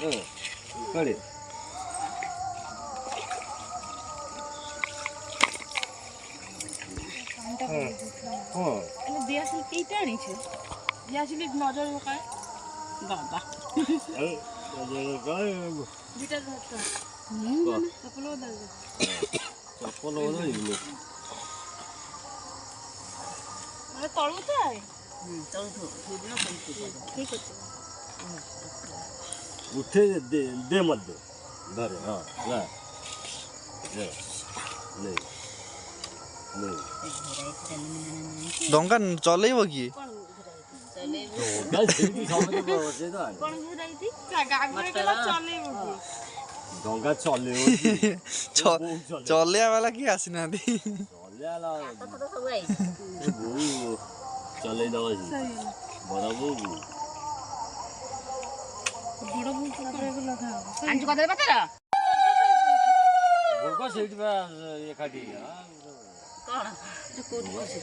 कड़े नजर बाबा चप्पल तलू थाए ठीक है उठे दे मत दे धरे हाँ ले ले ले ले डंगा चलेब कि डंगा चले चलिया वाला किए आसी ना चले दवा बड़ा बो आंटी कदे पतरा गोगा सेट में ये खाटी कोन जो कोट कोसे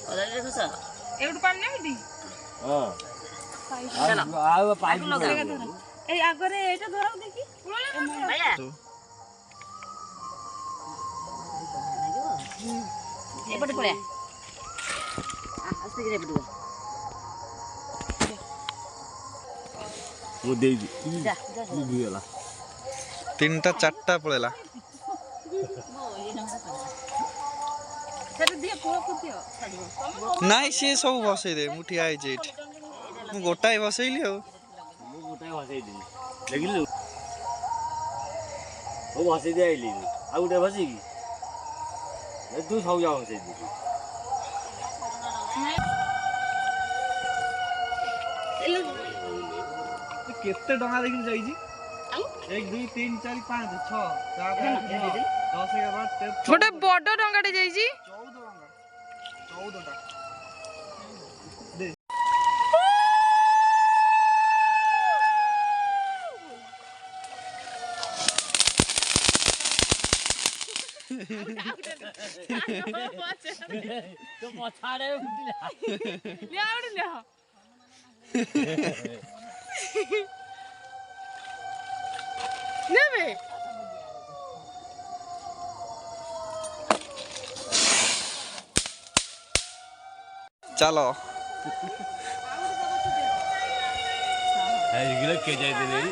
ओदा देखो सा एउड पानी नहीं दी हां चलो आ पाइप लगेगा धर ए आगरे एटा धराव देखी भैया एपटे पड़े आस्ते गिरे पड़ो वो दे दी जा जा दिला तीनटा चारटा पड़ेला सेट दिए पूरा को दियो नाइ से सब बसई दे मुठी आइ जेट मु गोटाई बसैली हो मु गोटाई बसई दी देखिलु ओ बसई दे आइली आ उठे बसी की ए तू सब जा बसई दी केते डंगा देखि जाई जी 1 2 3 4 5 6 7 8 10 11 गोटे बड़ डंगाटे जाई जी 14 टा दे तो पछाड़े उठिला ले आउड ले नेबे चलो ए गिला के जाय दे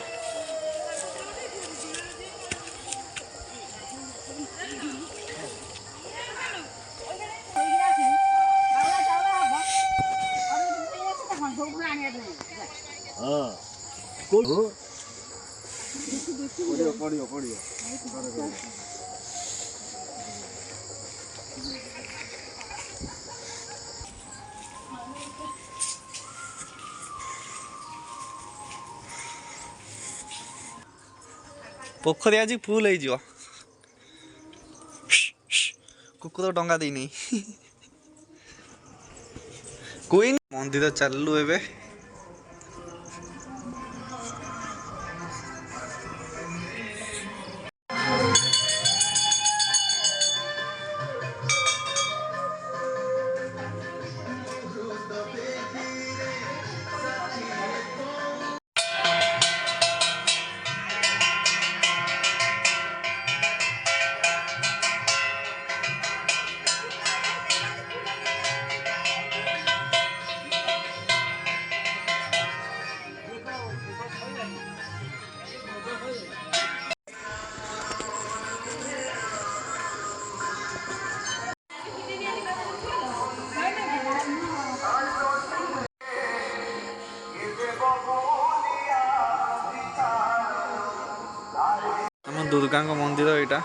हां को पड़ियो पोखरी आज फुल हो जिवो कुकुर डंगा देनी कोई मंदिर चललु एबे दुर्गा मंदिर यहाँ